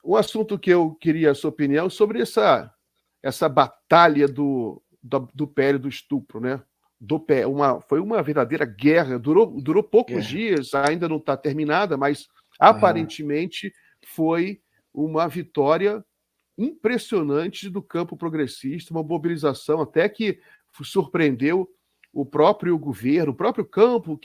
Um assunto que eu queria a sua opinião sobre essa batalha do PL do estupro, né? Foi uma verdadeira guerra, durou poucos Guerra. dias, ainda não está terminada, mas Aham. aparentemente foi uma vitória impressionante do campo progressista, uma mobilização até que surpreendeu o próprio governo, o próprio campo,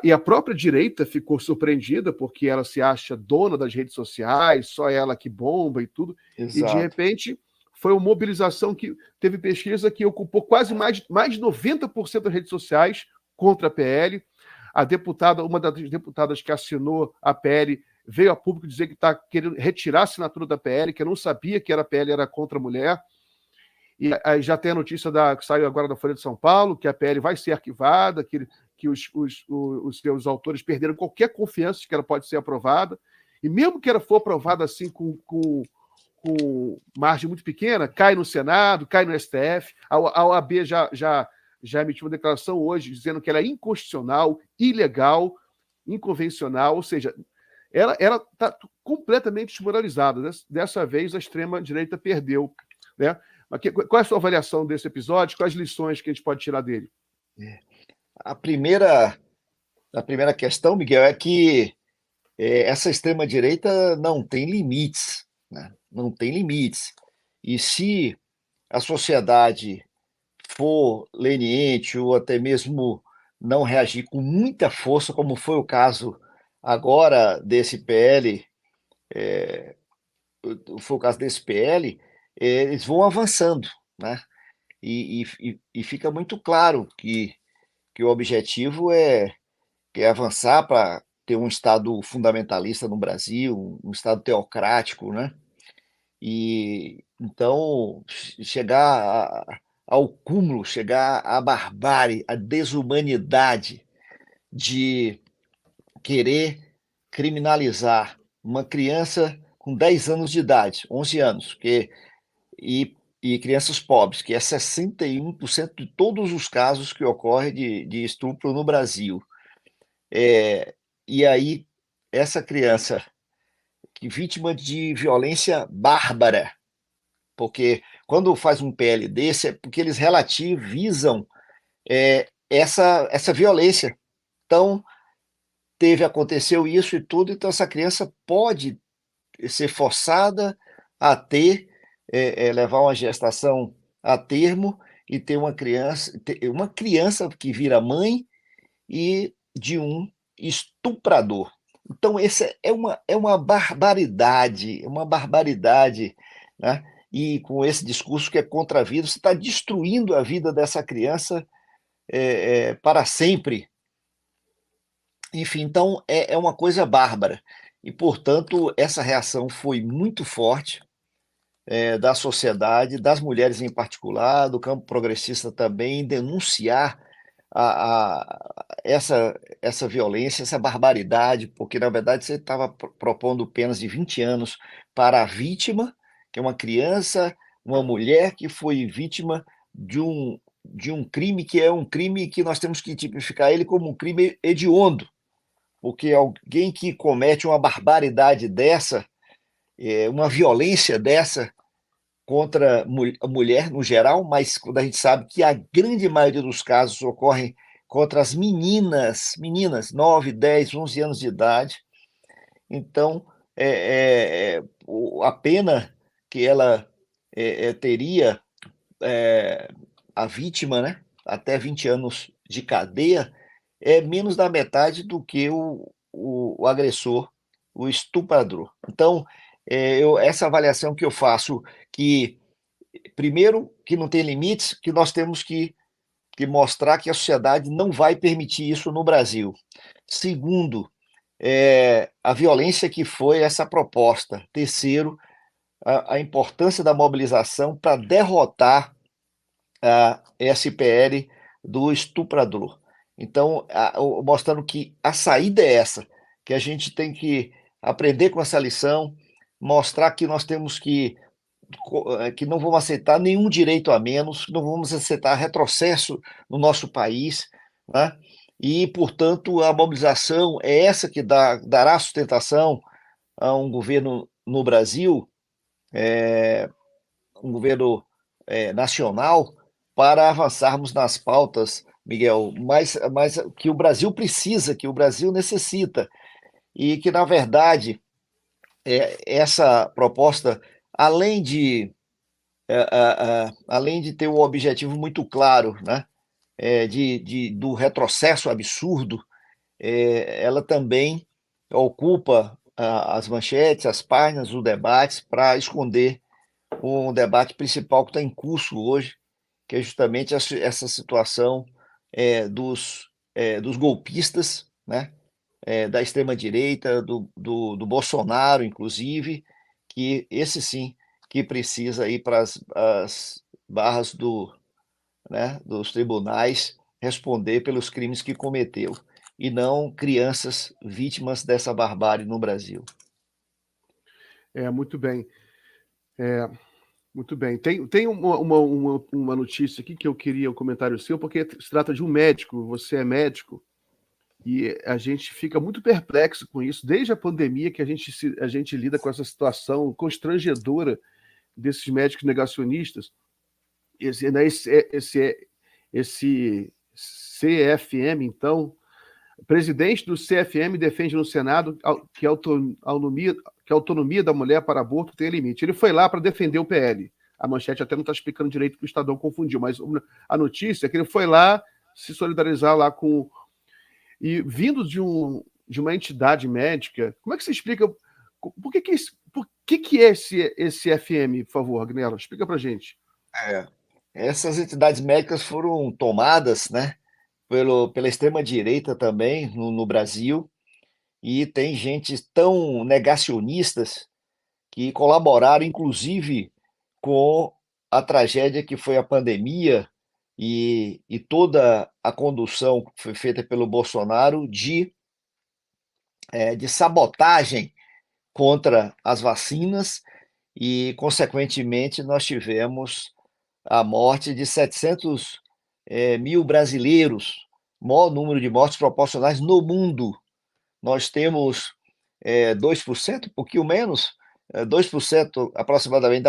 e a própria direita ficou surpreendida, porque ela se acha dona das redes sociais, só ela que bomba e tudo, e de Exato. repente foi uma mobilização que teve pesquisa que ocupou quase mais de 90% das redes sociais contra a PL. A deputada, uma das deputadas que assinou a PL, veio a público dizer que está querendo retirar a assinatura da PL, que eu não sabia que a PL era contra a mulher. E aí já tem a notícia que saiu agora da Folha de São Paulo, que a PL vai ser arquivada, que os seus autores perderam qualquer confiança de que ela pode ser aprovada. E mesmo que ela for aprovada assim com margem muito pequena, cai no Senado, cai no STF. A OAB já emitiu uma declaração hoje dizendo que ela é inconstitucional, ilegal, inconvencional, ou seja, ela está completamente desmoralizada. Dessa vez, a extrema-direita perdeu. Né? Mas qual é a sua avaliação desse episódio? Quais lições que a gente pode tirar dele? A primeira questão, Miguel, é que essa extrema-direita não tem limites, né? Não tem limites. E se a sociedade for leniente ou até mesmo não reagir com muita força, como foi o caso agora desse PL, eles vão avançando, né? E fica muito claro que o objetivo é avançar para ter um Estado fundamentalista no Brasil, um Estado teocrático, né? E então chegar ao cúmulo, chegar à barbárie, à desumanidade de querer criminalizar uma criança com 10 anos de idade, 11 anos, e crianças pobres, que é 61% de todos os casos que ocorrem de estupro no Brasil. E aí, essa criança, que vítima de violência bárbara, porque quando faz um PL desse, é porque eles relativizam essa violência. Então, aconteceu isso e tudo, então essa criança pode ser forçada a levar uma gestação a termo e ter uma criança que vira mãe e de um estuprador. Então, essa é uma barbaridade, né? E com esse discurso que é contra a vida, você está destruindo a vida dessa criança para sempre. Enfim, então é uma coisa bárbara. E, portanto, essa reação foi muito forte da sociedade, das mulheres em particular, do campo progressista também, denunciar essa violência, essa barbaridade, porque, na verdade, você estava propondo penas de 20 anos para a vítima, que é uma criança, uma mulher que foi vítima de um crime que é um crime que nós temos que tipificar ele como um crime hediondo, porque alguém que comete uma barbaridade dessa, uma violência dessa contra a mulher no geral, mas quando a gente sabe que a grande maioria dos casos ocorrem contra as meninas, 9, 10, 11 anos de idade. Então, a pena que ela teria, a vítima, né, até 20 anos de cadeia, é menos da metade do que o agressor, o estuprador. Então, essa avaliação que eu faço, que, primeiro, que não tem limites, que nós temos que mostrar que a sociedade não vai permitir isso no Brasil. Segundo, a violência que foi essa proposta. Terceiro, a importância da mobilização para derrotar a SPL do estuprador. Então, mostrando que a saída é essa, que a gente tem que aprender com essa lição, mostrar que nós temos que não vamos aceitar nenhum direito a menos, não vamos aceitar retrocesso no nosso país, né? E, portanto, a mobilização é essa que dará sustentação a um governo no Brasil, um governo nacional, para avançarmos nas pautas, Miguel, mas que o Brasil precisa, que o Brasil necessita, e que, na verdade, essa proposta, além de ter um objetivo muito claro, né, do retrocesso absurdo, ela também ocupa as manchetes, as páginas, os debates, para esconder um debate principal que está em curso hoje, que é justamente essa situação dos golpistas, né, da extrema-direita, do Bolsonaro, inclusive, que esse sim que precisa ir para as barras dos tribunais responder pelos crimes que cometeu, e não crianças vítimas dessa barbárie no Brasil. Muito bem. Muito bem. Tem uma notícia aqui que eu queria um comentário seu, porque se trata de um médico, você é médico, e a gente fica muito perplexo com isso, desde a pandemia que a gente lida com essa situação constrangedora desses médicos negacionistas. Esse CFM, então, o presidente do CFM defende no Senado que a autonomia da mulher para aborto tem limite. Ele foi lá para defender o PL. A manchete até não está explicando direito, que o Estadão confundiu, mas a notícia é que ele foi lá se solidarizar lá com... E vindo de uma entidade médica, como é que você explica... Por que é esse FM, por favor, Agnello? Explica para gente. Essas entidades médicas foram tomadas, né, pela extrema-direita também no Brasil, e tem gente tão negacionistas que colaboraram, inclusive, com a tragédia que foi a pandemia e toda a condução que foi feita pelo Bolsonaro de sabotagem contra as vacinas, e, consequentemente, nós tivemos a morte de 700 mil brasileiros, maior número de mortes proporcionais no mundo. Nós temos 2%, um pouquinho menos, 2% aproximadamente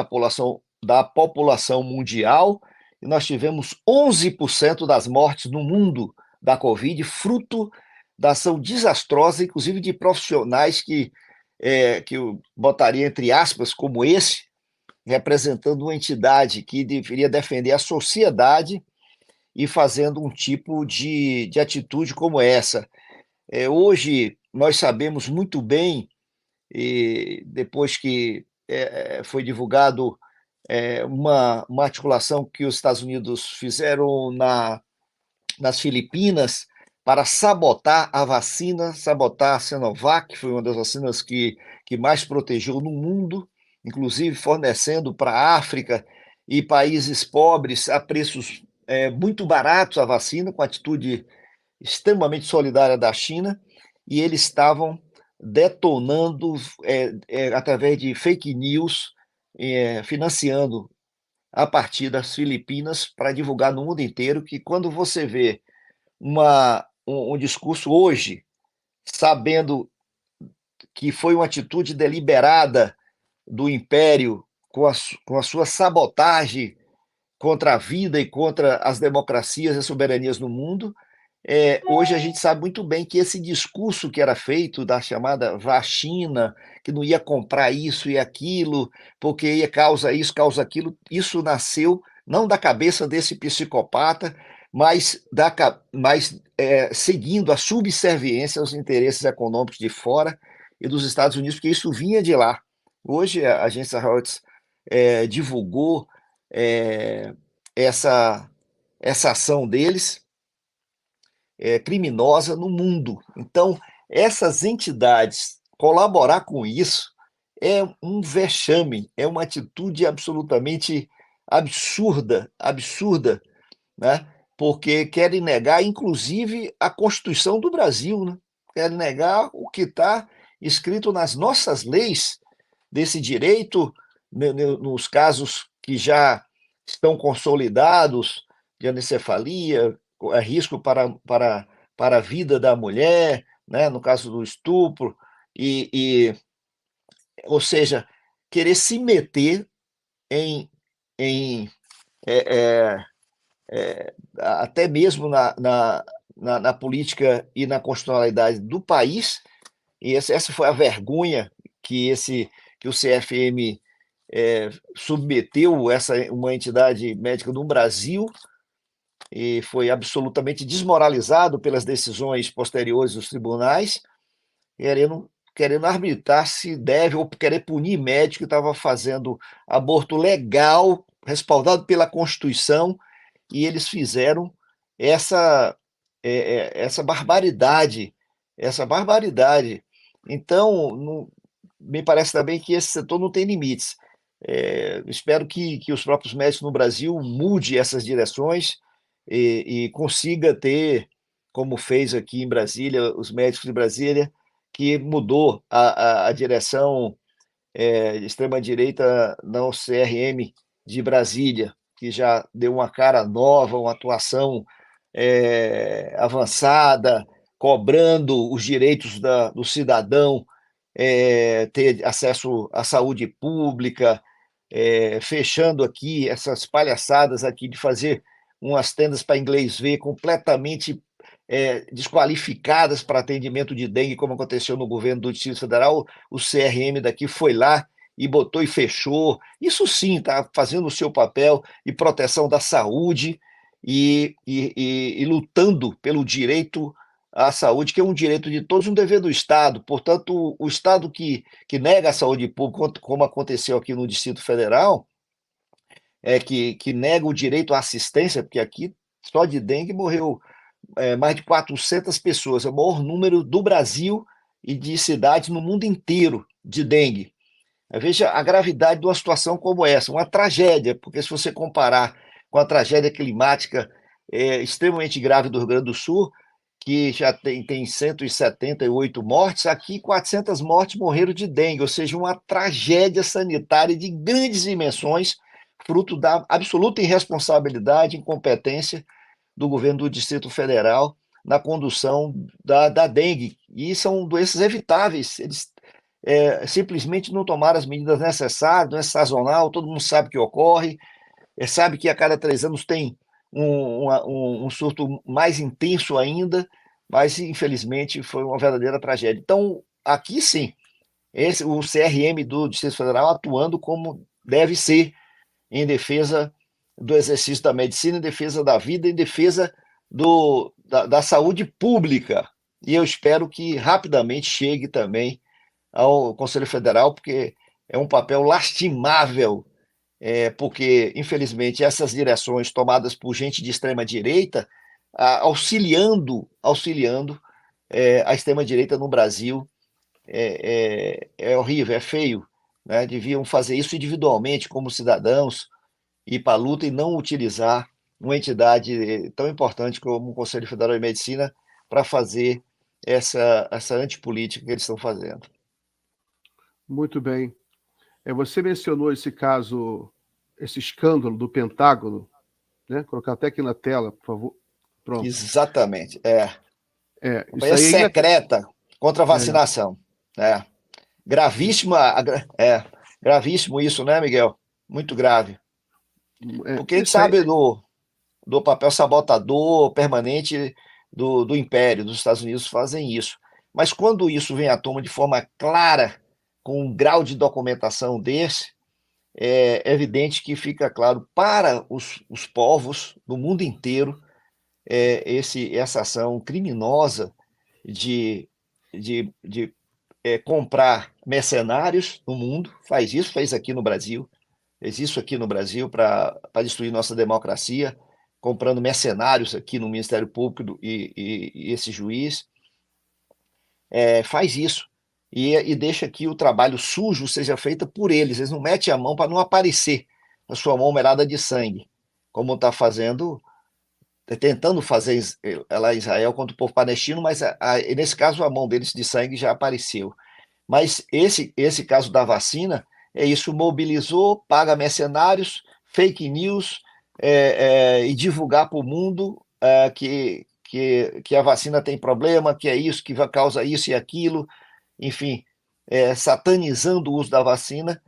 da população mundial, e nós tivemos 11% das mortes no mundo da Covid, fruto da ação desastrosa, inclusive de profissionais que eu botaria entre aspas, como esse, representando uma entidade que deveria defender a sociedade e fazendo um tipo de atitude como essa. Hoje, nós sabemos muito bem, e depois que foi divulgado uma articulação que os Estados Unidos fizeram nas Filipinas para sabotar a vacina, sabotar a Sinovac, que foi uma das vacinas que mais protegeu no mundo, inclusive fornecendo para a África e países pobres a preços muito baratos a vacina, com atitude extremamente solidária da China, e eles estavam detonando através de fake news, financiando a partir das Filipinas para divulgar no mundo inteiro, que quando você vê um discurso hoje, sabendo que foi uma atitude deliberada do Império com a sua sabotagem contra a vida e contra as democracias e soberanias no mundo, hoje a gente sabe muito bem que esse discurso que era feito da chamada vacina, que não ia comprar isso e aquilo, porque ia causa isso, causa aquilo, isso nasceu não da cabeça desse psicopata, mas seguindo a subserviência aos interesses econômicos de fora e dos Estados Unidos, porque isso vinha de lá. Hoje a agência Reuters divulgou essa ação deles, criminosa no mundo. Então, essas entidades colaborar com isso é um vexame, é uma atitude absolutamente absurda, né? Porque querem negar, inclusive, a Constituição do Brasil, né? Querem negar o que está escrito nas nossas leis desse direito, nos casos que já estão consolidados de anencefalia, risco para a vida da mulher, né? No caso do estupro, ou seja, querer se meter em é, até mesmo na política e na constitucionalidade do país, e essa foi a vergonha que o CFM submeteu uma entidade médica no Brasil, e foi absolutamente desmoralizado pelas decisões posteriores dos tribunais, querendo arbitrar se deve ou querer punir médico que estava fazendo aborto legal, respaldado pela Constituição, e eles fizeram essa, essa barbaridade, essa barbaridade. Então, me parece também que esse setor não tem limites. Espero que os próprios médicos no Brasil mude essas direções e consiga ter, como fez aqui em Brasília, os médicos de Brasília, que mudou a direção de extrema-direita na CRM de Brasília, que já deu uma cara nova, uma atuação avançada, cobrando os direitos do cidadão, ter acesso à saúde pública, fechando aqui essas palhaçadas aqui de fazer umas tendas para inglês ver completamente desqualificadas para atendimento de dengue, como aconteceu no governo do Distrito Federal. O CRM daqui foi lá e botou e fechou. Isso sim está fazendo o seu papel de proteção da saúde e lutando pelo direito à saúde, que é um direito de todos, um dever do Estado. Portanto, o Estado que nega a saúde pública, como aconteceu aqui no Distrito Federal, que nega o direito à assistência, porque aqui só de dengue morreu mais de 400 pessoas, é o maior número do Brasil e de cidades no mundo inteiro de dengue. Veja a gravidade de uma situação como essa, uma tragédia, porque se você comparar com a tragédia climática extremamente grave do Rio Grande do Sul, que já tem 178 mortes, aqui 400 mortes morreram de dengue, ou seja, uma tragédia sanitária de grandes dimensões, fruto da absoluta irresponsabilidade e incompetência do governo do Distrito Federal na condução da dengue. E são doenças evitáveis, eles simplesmente não tomaram as medidas necessárias, não é sazonal, todo mundo sabe que ocorre, sabe que a cada 3 anos tem um surto mais intenso ainda, mas infelizmente foi uma verdadeira tragédia. Então, aqui sim, o CRM do Distrito Federal atuando como deve ser, em defesa do exercício da medicina, em defesa da vida, em defesa da saúde pública. E eu espero que rapidamente chegue também ao Conselho Federal, porque é um papel lastimável, porque, infelizmente, essas direções tomadas por gente de extrema-direita, auxiliando a extrema-direita no Brasil, é horrível, é feio, né? Deviam fazer isso individualmente, como cidadãos, ir para a luta e não utilizar uma entidade tão importante como o Conselho Federal de Medicina para fazer essa antipolítica que eles estão fazendo. Muito bem. Você mencionou esse caso, esse escândalo do Pentágono, né? Vou colocar até aqui na tela, por favor. Pronto. Exatamente. Isso aí secreta contra a vacinação. Gravíssimo isso, né, Miguel? Muito grave. Porque a gente sabe do papel sabotador permanente do Império, dos Estados Unidos fazem isso. Mas quando isso vem à tona de forma clara, com um grau de documentação desse, é evidente que fica claro para os povos do mundo inteiro essa ação criminosa de comprar mercenários no mundo, fez aqui no Brasil, fez isso aqui no Brasil para destruir nossa democracia, comprando mercenários aqui no Ministério Público e esse juiz faz isso e deixa que o trabalho sujo seja feito por eles não metem a mão para não aparecer a sua mão melada de sangue, como está fazendo, tentando fazer lá em Israel contra o povo palestino, mas nesse caso a mão deles de sangue já apareceu. Mas esse caso da vacina, isso mobilizou, paga mercenários, fake news, e divulgar para o mundo que a vacina tem problema, que é isso, que causa isso e aquilo, enfim, satanizando o uso da vacina,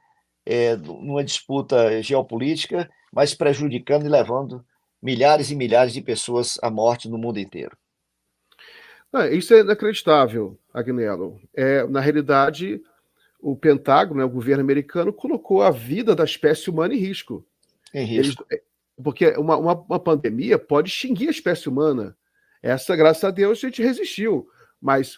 numa disputa geopolítica, mas prejudicando e levando milhares e milhares de pessoas à morte no mundo inteiro. Isso é inacreditável, Agnello. Na realidade, o Pentágono, né, o governo americano, colocou a vida da espécie humana em risco. Em risco. Porque uma pandemia pode extinguir a espécie humana. Essa, graças a Deus, a gente resistiu. Mas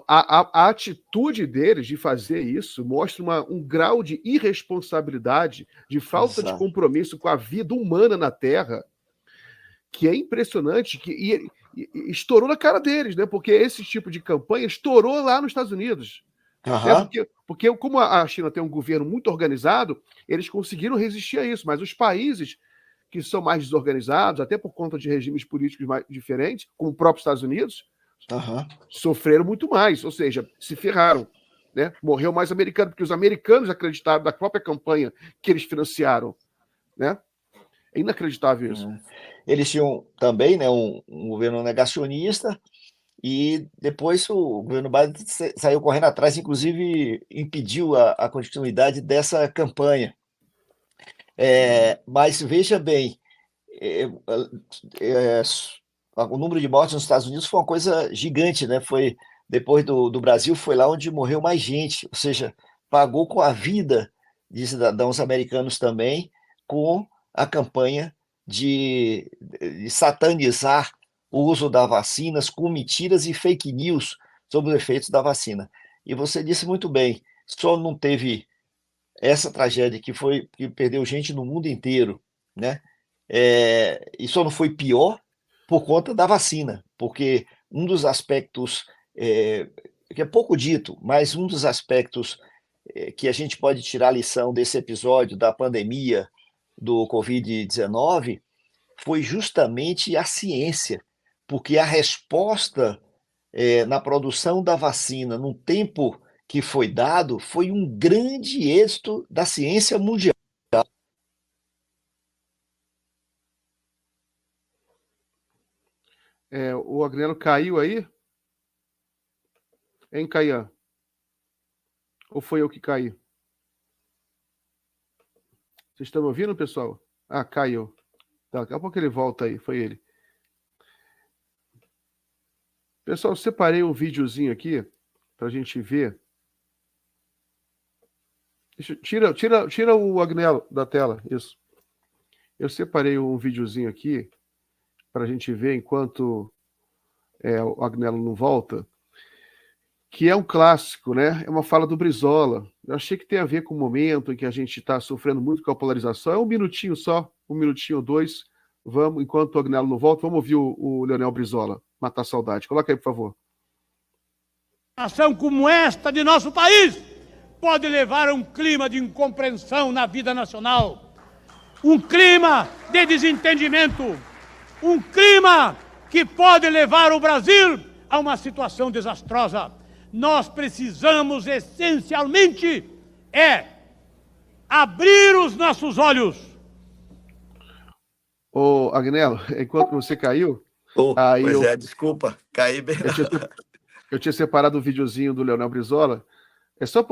a atitude deles de fazer isso mostra um grau de irresponsabilidade, de falta de compromisso com a vida humana na Terra, que é impressionante, e estourou na cara deles, né? Porque esse tipo de campanha estourou lá nos Estados Unidos. Porque como a China tem um governo muito organizado, eles conseguiram resistir a isso, mas os países que são mais desorganizados, até por conta de regimes políticos mais diferentes, como o próprio Estados Unidos, sofreram muito mais, ou seja, se ferraram. Né? Morreu mais americano, porque os americanos acreditaram na própria campanha que eles financiaram. Né? É inacreditável isso. Eles tinham também, né, um governo negacionista, e depois o governo Biden saiu correndo atrás, inclusive impediu a continuidade dessa campanha. Mas veja bem, o número de mortes nos Estados Unidos foi uma coisa gigante, né? Foi, depois do Brasil, foi lá onde morreu mais gente, ou seja, pagou com a vida de cidadãos americanos também, com a campanha de satanizar o uso das vacinas com mentiras e fake news sobre os efeitos da vacina. E você disse muito bem, só não teve essa tragédia que perdeu gente no mundo inteiro, né? E só não foi pior por conta da vacina, porque um dos aspectos, que é pouco dito, mas um dos aspectos que a gente pode tirar lição desse episódio da pandemia do Covid-19 foi justamente a ciência, porque a resposta na produção da vacina, no tempo que foi dado, foi um grande êxito da ciência mundial. O Agnello caiu aí? Hein, Caian? Ou foi eu que caí? Vocês estão me ouvindo, pessoal? Caiu. Daqui a pouco ele volta aí, foi ele. Pessoal, separei um videozinho aqui para a gente ver. Tira o Agnello da tela, isso. Eu separei um videozinho aqui para a gente ver enquanto o Agnello não volta, que é um clássico, né? É uma fala do Brizola. Eu achei que tem a ver com o momento em que a gente está sofrendo muito com a polarização. É um minutinho só, um minutinho ou dois. Vamos, enquanto o Agnello não volta, vamos ouvir o Leonel Brizola, matar a saudade. Coloca aí, por favor. Ação como esta de nosso país pode levar a um clima de incompreensão na vida nacional, um clima de desentendimento, um clima que pode levar o Brasil a uma situação desastrosa. Nós precisamos essencialmente abrir os nossos olhos. Ô, Agnello, enquanto você caiu... desculpa, caí bem. Eu tinha separado um videozinho do Leonel Brizola.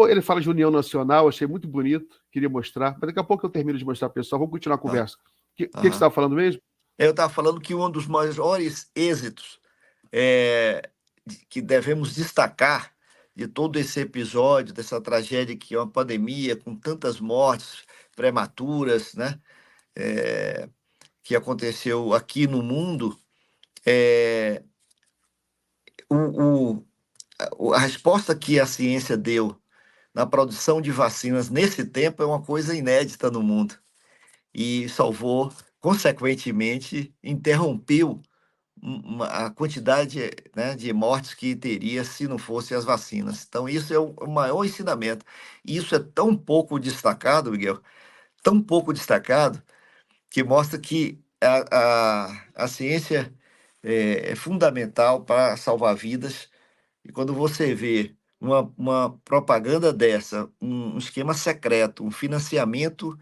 Ele fala de União Nacional, achei muito bonito, queria mostrar, mas daqui a pouco eu termino de mostrar, pessoal. Vamos continuar a conversa. O que você estava falando mesmo? Eu estava falando que um dos maiores êxitos que devemos destacar de todo esse episódio, dessa tragédia que é uma pandemia, com tantas mortes prematuras, né? Que aconteceu aqui no mundo, a resposta que a ciência deu na produção de vacinas nesse tempo é uma coisa inédita no mundo. E salvou, consequentemente, interrompeu a quantidade, né, de mortes que teria se não fossem as vacinas. Então, isso é o maior ensinamento. E isso é tão pouco destacado, Miguel, tão pouco destacado, que mostra que a ciência é fundamental para salvar vidas. E quando você vê uma propaganda dessa, um esquema secreto, um financiamento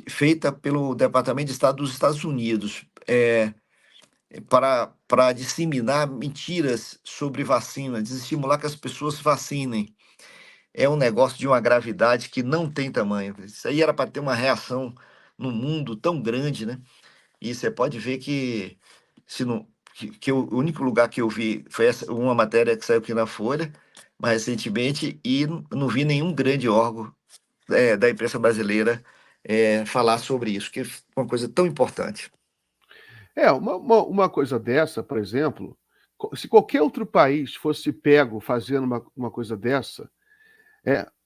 feita pelo Departamento de Estado dos Estados Unidos para disseminar mentiras sobre vacina, desestimular que as pessoas vacinem, é um negócio de uma gravidade que não tem tamanho. Isso aí era para ter uma reação no mundo tão grande, né? E você pode ver que, se não, que o único lugar que eu vi foi uma matéria que saiu aqui na Folha, mais recentemente, e não vi nenhum grande órgão da imprensa brasileira falar sobre isso, que é uma coisa tão importante. Uma coisa dessa, por exemplo, se qualquer outro país fosse pego fazendo uma coisa dessa,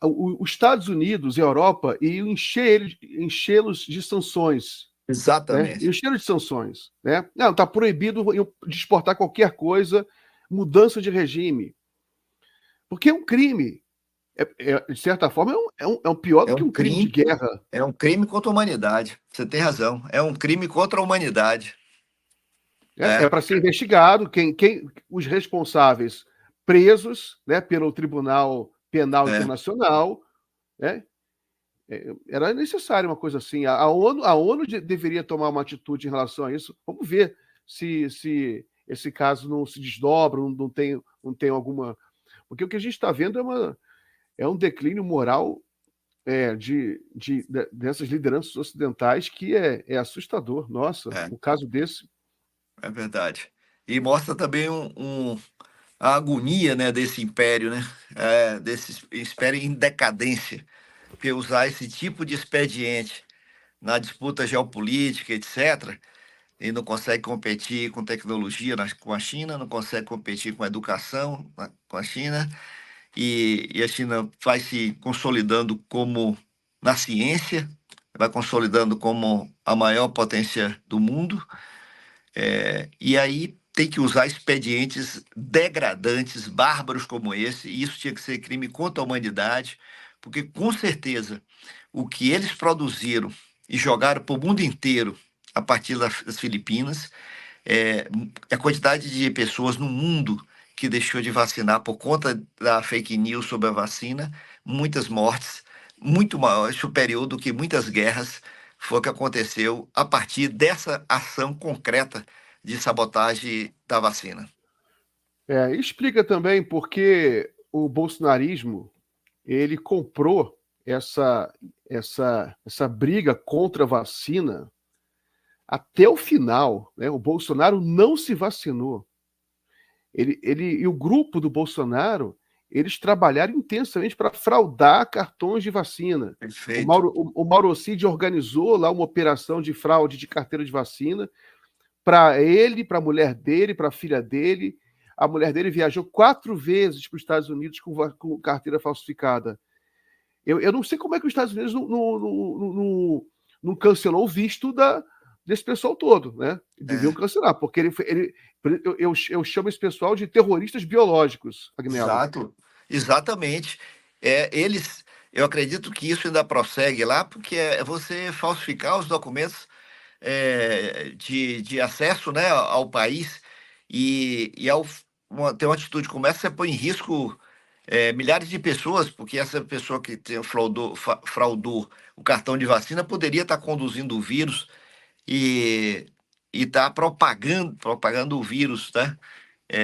os Estados Unidos e a Europa iam enchê-los de sanções. Né? Exatamente. Encheram de sanções. Né? Não, está proibido de exportar qualquer coisa, mudança de regime. Porque é um crime. De certa forma, é um pior do que um crime de guerra. É um crime contra a humanidade. Você tem razão. É um crime contra a humanidade. É para ser investigado, os responsáveis presos, né, pelo Tribunal Penal Internacional, né? Era necessário uma coisa assim. A ONU deveria tomar uma atitude em relação a isso. Vamos ver se esse caso não se desdobra, não tem alguma. Porque o que a gente está vendo é um declínio moral dessas lideranças ocidentais que é assustador. Nossa, um caso desse. É verdade. E mostra também a agonia, né, desse império, né? Desse império em decadência. Porque usar esse tipo de expediente na disputa geopolítica, etc., e não consegue competir com tecnologia com a China, não consegue competir com a educação com a China, e a China vai se consolidando como na ciência, vai consolidando como a maior potência do mundo, e aí tem que usar expedientes degradantes, bárbaros como esse, e isso tinha que ser crime contra a humanidade, porque com certeza o que eles produziram e jogaram para o mundo inteiro a partir das Filipinas, a quantidade de pessoas no mundo que deixou de vacinar por conta da fake news sobre a vacina, muitas mortes, muito maior, superior do que muitas guerras, foi o que aconteceu a partir dessa ação concreta de sabotagem da vacina. Explica também porque o bolsonarismo ele comprou essa briga contra a vacina até o final. Né? O Bolsonaro não se vacinou. E o grupo do Bolsonaro, eles trabalharam intensamente para fraudar cartões de vacina. Perfeito. O Mauro Cid organizou lá uma operação de fraude de carteira de vacina para ele, para a mulher dele, para a filha dele. A mulher dele viajou 4 vezes para os Estados Unidos com carteira falsificada. Eu não sei como é que os Estados Unidos não cancelou o visto desse pessoal todo, né? Deviam cancelar, porque eu chamo esse pessoal de terroristas biológicos, Agnello. Exatamente. Eu acredito que isso ainda prossegue lá, porque é você falsificar os documentos de acesso, né, ao país, e ao ter uma atitude como essa, você põe em risco milhares de pessoas, porque essa pessoa que fraudou o cartão de vacina poderia estar conduzindo o vírus e está propagando o vírus, tá?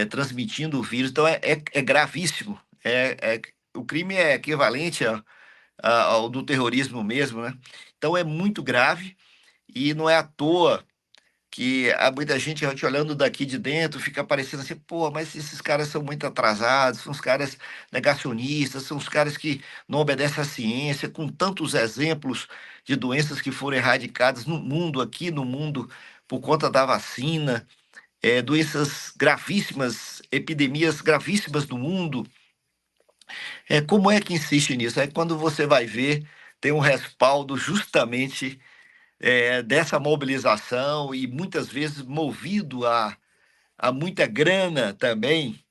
Transmitindo o vírus. Então é gravíssimo. O crime é equivalente ao do terrorismo mesmo, né? Então é muito grave e não é à toa que há muita gente olhando daqui de dentro, fica parecendo assim, pô, mas esses caras são muito atrasados, são os caras negacionistas, são os caras que não obedecem à ciência, com tantos exemplos de doenças que foram erradicadas no mundo, aqui no mundo, por conta da vacina, doenças gravíssimas, epidemias gravíssimas no mundo. Como é que insiste nisso? É quando você vai ver, tem um respaldo justamente dessa mobilização e muitas vezes movido a muita grana também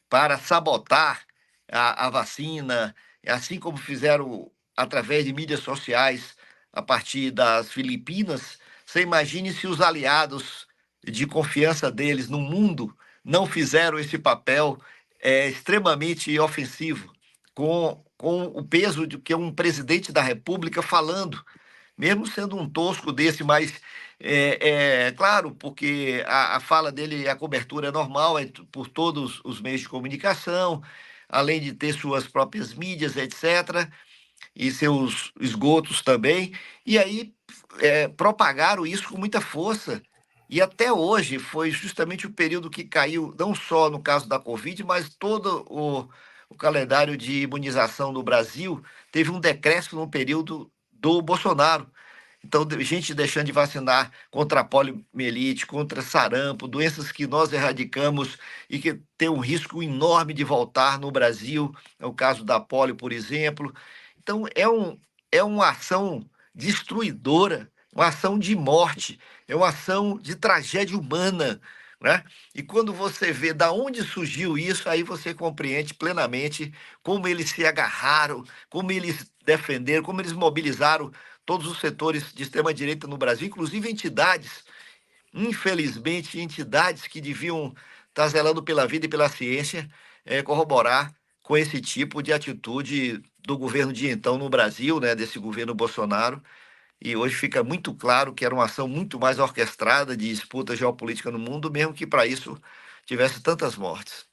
para sabotar a vacina, assim como fizeram através de mídias sociais a partir das Filipinas. Você imagine se os aliados de confiança deles no mundo não fizeram esse papel extremamente ofensivo, com o peso de que um presidente da República falando, mesmo sendo um tosco desse, mas claro, porque a fala dele, a cobertura é normal, por todos os meios de comunicação, além de ter suas próprias mídias, etc., e seus esgotos também, e aí propagaram isso com muita força. E até hoje foi justamente o período que caiu, não só no caso da Covid, mas todo o calendário de imunização no Brasil teve um decréscimo no período do Bolsonaro. Então, gente deixando de vacinar contra a poliomielite, contra sarampo, doenças que nós erradicamos e que tem um risco enorme de voltar no Brasil, é o caso da polio, por exemplo. Então, é uma ação destruidora, uma ação de morte, é uma ação de tragédia humana, né? E quando você vê da onde surgiu isso, aí você compreende plenamente como eles se agarraram, como eles defenderam, como eles mobilizaram todos os setores de extrema-direita no Brasil, inclusive entidades, infelizmente, entidades que deviam estar zelando pela vida e pela ciência, corroborar com esse tipo de atitude do governo de então no Brasil, né, desse governo Bolsonaro, e hoje fica muito claro que era uma ação muito mais orquestrada de disputa geopolítica no mundo, mesmo que para isso tivesse tantas mortes.